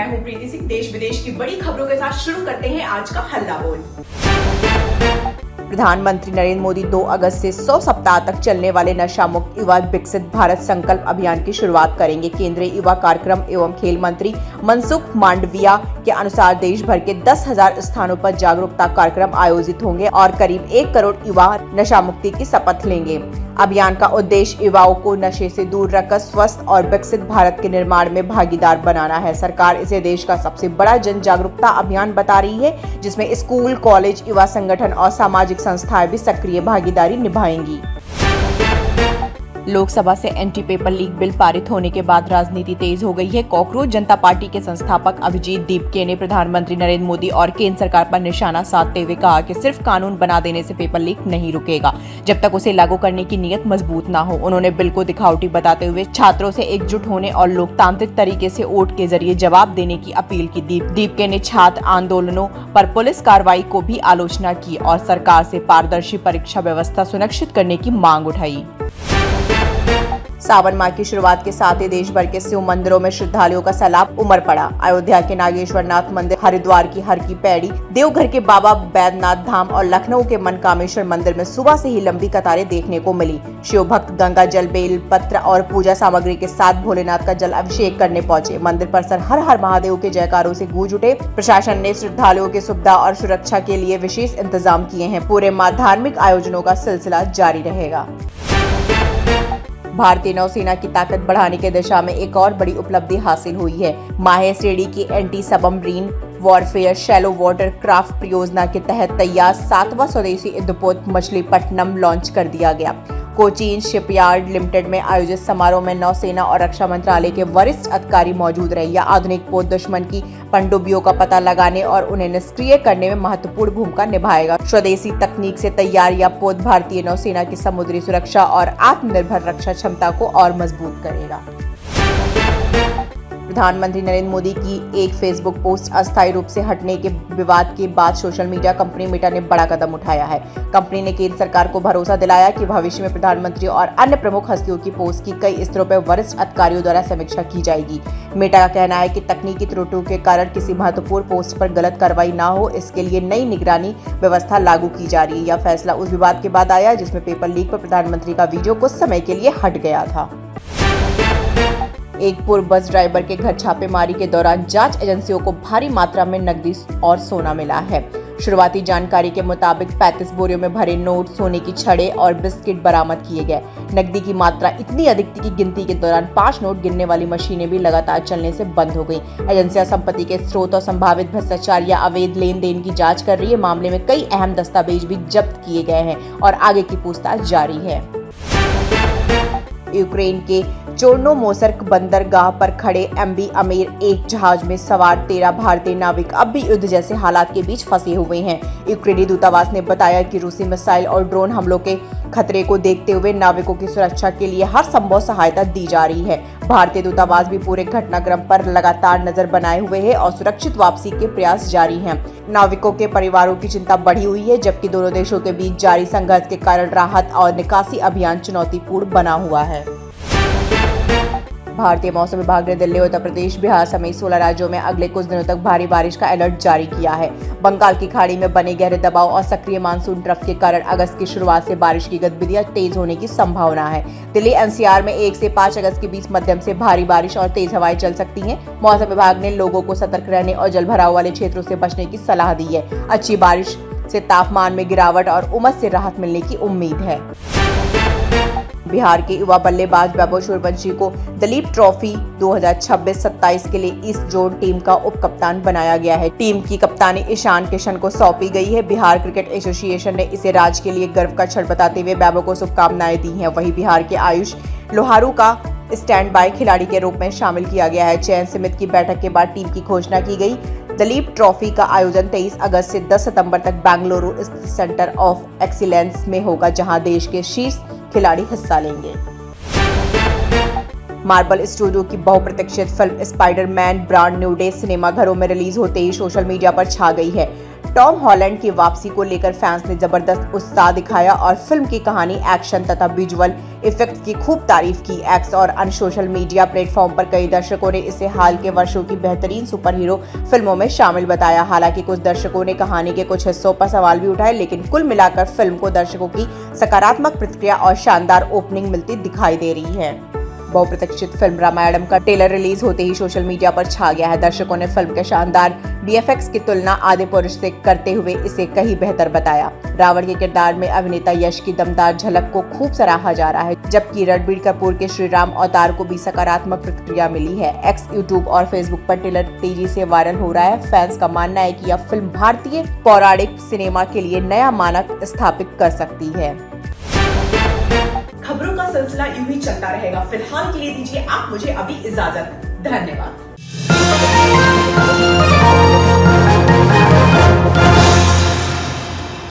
मैं हूं प्रीति सिंह। देश विदेश की बड़ी खबरों के साथ शुरू करते हैं आज का हल्ला बोल। प्रधानमंत्री नरेंद्र मोदी 2 अगस्त से 100 सप्ताह तक चलने वाले नशा मुक्त युवा विकसित भारत संकल्प अभियान की शुरुआत करेंगे। केंद्रीय युवा कार्यक्रम एवं खेल मंत्री मनसुख मांडविया के अनुसार देश भर के 10,000 स्थानों पर जागरूकता कार्यक्रम आयोजित होंगे और करीब 1 करोड़ युवा नशा मुक्ति की शपथ लेंगे। अभियान का उद्देश्य युवाओं को नशे से दूर रखकर स्वस्थ और विकसित भारत के निर्माण में भागीदार बनाना है। सरकार इसे देश का सबसे बड़ा जन जागरूकता अभियान बता रही है, जिसमें स्कूल, कॉलेज, युवा संगठन और सामाजिक संस्थाएं भी सक्रिय भागीदारी निभाएंगी। लोकसभा से एंटी पेपर लीक बिल पारित होने के बाद राजनीति तेज हो गई है। कॉकरोच जनता पार्टी के संस्थापक अभिजीत दीपके ने प्रधानमंत्री नरेंद्र मोदी और केंद्र सरकार पर निशाना साधते हुए कहा कि सिर्फ कानून बना देने से पेपर लीक नहीं रुकेगा जब तक उसे लागू करने की नीयत मजबूत ना हो। उन्होंने बिल को दिखावटी बताते हुए छात्रों से एकजुट होने और लोकतांत्रिक तरीके से वोट के जरिए जवाब देने की अपील की। दीपके ने छात्र आंदोलनों पर पुलिस कार्रवाई को भी आलोचना की और सरकार से पारदर्शी परीक्षा व्यवस्था सुनिश्चित करने की मांग उठाई। सावन माह की शुरुआत के साथ ही देश भर के शिव मंदिरों में श्रद्धालुओं का सैलाब उमड़ पड़ा। अयोध्या के नागेश्वरनाथ मंदिर, हरिद्वार की हर की पैड़ी, देवघर के बाबा बैद्यनाथ धाम और लखनऊ के मनकामेश्वर मंदिर में सुबह से ही लंबी कतारें देखने को मिली। शिव भक्त गंगा जल, बेल पत्र और पूजा सामग्री के साथ भोलेनाथ का जल अभिषेक करने पहुंचे। मंदिर परिसर हर हर महादेव के जयकारों से गूंज उठे। प्रशासन ने श्रद्धालुओं की सुविधा और सुरक्षा के लिए विशेष इंतजाम किए हैं। पूरे माह धार्मिक आयोजनों का सिलसिला जारी रहेगा। भारतीय नौसेना की ताकत बढ़ाने की दिशा में एक और बड़ी उपलब्धि हासिल हुई है। माहे श्रेणी की anti submarine warfare shallow water craft परियोजना के तहत तैयार 7वां स्वदेशी युद्धपोत मछलीपट्टनम लॉन्च कर दिया गया। कोचीन शिपयार्ड लिमिटेड में आयोजित समारोह में नौसेना और रक्षा मंत्रालय के वरिष्ठ अधिकारी मौजूद रहे। यह आधुनिक पोत दुश्मन की पनडुब्बियों का पता लगाने और उन्हें निष्क्रिय करने में महत्वपूर्ण भूमिका निभाएगा। स्वदेशी तकनीक से तैयार यह पोत भारतीय नौसेना की समुद्री सुरक्षा और आत्मनिर्भर रक्षा क्षमता को और मजबूत करेगा। प्रधानमंत्री नरेंद्र मोदी की एक फेसबुक पोस्ट अस्थायी रूप से हटने के विवाद के बाद सोशल मीडिया कंपनी मेटा ने बड़ा कदम उठाया है। कंपनी ने केंद्र सरकार को भरोसा दिलाया कि भविष्य में प्रधानमंत्री और अन्य प्रमुख हस्तियों की पोस्ट की कई स्तरों पर वरिष्ठ अधिकारियों द्वारा समीक्षा की जाएगी। मेटा का कहना है कि तकनीकी त्रुटियों के कारण किसी महत्वपूर्ण पोस्ट पर गलत कार्रवाई न हो, इसके लिए नई निगरानी व्यवस्था लागू की जा रही है। यह फैसला उस विवाद के बाद आया जिसमें पेपर लीक पर प्रधानमंत्री का वीडियो कुछ समय के लिए हट गया था। एक पूर्व बस ड्राइवर के घर छापेमारी के दौरान जांच एजेंसियों को भारी मात्रा में नकदी और सोना मिला है। शुरुआती जानकारी के मुताबिक 35 बोरियों में भरे नोट, सोने की छड़ें और बिस्किट बरामद किए गए। नकदी की मात्रा इतनी अधिक थी कि गिनती के दौरान 5 नोट गिनने वाली मशीनें भी लगातार चलने से बंद हो गई। एजेंसियां संपत्ति के स्रोत और संभावित भ्रष्टाचार या अवैध लेन देन की जाँच कर रही है। मामले में कई अहम दस्तावेज भी जब्त किए गए हैं और आगे की पूछताछ जारी है। यूक्रेन के चोर्नोमोर्स्क बंदरगाह पर खड़े एमवी अमीर एक जहाज में सवार 13 भारतीय नाविक अब भी युद्ध जैसे हालात के बीच फंसे हुए हैं। यूक्रेनी दूतावास ने बताया कि रूसी मिसाइल और ड्रोन हमलों के खतरे को देखते हुए नाविकों की सुरक्षा के लिए हर संभव सहायता दी जा रही है। भारतीय दूतावास भी पूरे घटनाक्रम पर लगातार नजर बनाए हुए है और सुरक्षित वापसी के प्रयास जारी हैं। नाविकों के परिवारों की चिंता बढ़ी हुई है, जबकि दोनों देशों के बीच जारी संघर्ष के कारण राहत और निकासी अभियान चुनौतीपूर्ण बना हुआ है। भारतीय मौसम विभाग ने दिल्ली, उत्तर प्रदेश, बिहार समेत 16 राज्यों में अगले कुछ दिनों तक भारी बारिश का अलर्ट जारी किया है। बंगाल की खाड़ी में बने गहरे दबाव और सक्रिय मानसून ट्रफ के कारण अगस्त की शुरुआत से बारिश की गतिविधियां तेज होने की संभावना है। दिल्ली एनसीआर में 1 से 5 अगस्त के बीच मध्यम से भारी बारिश और तेज हवाएं चल सकती हैं। मौसम विभाग ने लोगों को सतर्क रहने और जलभराव वाले क्षेत्रों से बचने की सलाह दी है। अच्छी बारिश से तापमान में गिरावट और उमस से राहत मिलने की उम्मीद है। बिहार के युवा बल्लेबाज वैभव सूर्यवंशी को दिलीप ट्रॉफी 2026-27 के लिए ईस्ट जोन टीम का उप कप्तान बनाया गया है। टीम की कप्तानी ईशान किशन को सौंपी गई है। बिहार क्रिकेट एसोसिएशन ने इसे राज्य के लिए गर्व का क्षण बताते हुए वैभव को शुभकामनाएं दी हैं। वहीं बिहार के आयुष लोहारू का स्टैंड बाय खिलाड़ी के रूप में शामिल किया गया है। चयन समिति की बैठक के बाद टीम की घोषणा की गई। दिलीप ट्रॉफी का आयोजन 23 अगस्त से 10 सितंबर तक बेंगलुरु स्थित सेंटर ऑफ एक्सीलेंस में होगा, जहां देश के शीर्ष खिलाड़ी हिस्सा लेंगे। मार्वल स्टूडियो की बहुप्रतीक्षित film Spiderman brand new day cinema घरों में रिलीज होते ही सोशल मीडिया पर छा गई है। टॉम हॉलैंड की वापसी को लेकर फैंस ने जबरदस्त उत्साह दिखाया और फिल्म की कहानी, एक्शन तथा विजुअल इफेक्ट्स की खूब तारीफ की। एक्स और अन्य सोशल मीडिया प्लेटफॉर्म पर कई दर्शकों ने इसे हाल के वर्षों की बेहतरीन सुपरहीरो फिल्मों में शामिल बताया। हालांकि कुछ दर्शकों ने कहानी के कुछ हिस्सों पर सवाल भी उठाए, लेकिन कुल मिलाकर फिल्म को दर्शकों की सकारात्मक प्रतिक्रिया और शानदार ओपनिंग मिलती दिखाई दे रही है। बहुप्रतीक्षित फिल्म रामायणम का ट्रेलर रिलीज होते ही सोशल मीडिया पर छा गया है। दर्शकों ने फिल्म के शानदार VFX की तुलना आदिपुरुष से करते हुए इसे कहीं बेहतर बताया। रावण के किरदार में अभिनेता यश की दमदार झलक को खूब सराहा जा रहा है, जबकि रणबीर कपूर के श्री राम अवतार को भी सकारात्मक प्रतिक्रिया मिली है। एक्स, यूट्यूब और फेसबुक पर ट्रेलर तेजी से वायरल हो रहा है। फैंस का मानना है कि यह फिल्म भारतीय पौराणिक सिनेमा के लिए नया मानक स्थापित कर सकती है। खबरों का सिलसिला यूं ही चलता रहेगा। फिलहाल के लिए दीजिए आप मुझे अभी इजाजत। धन्यवाद।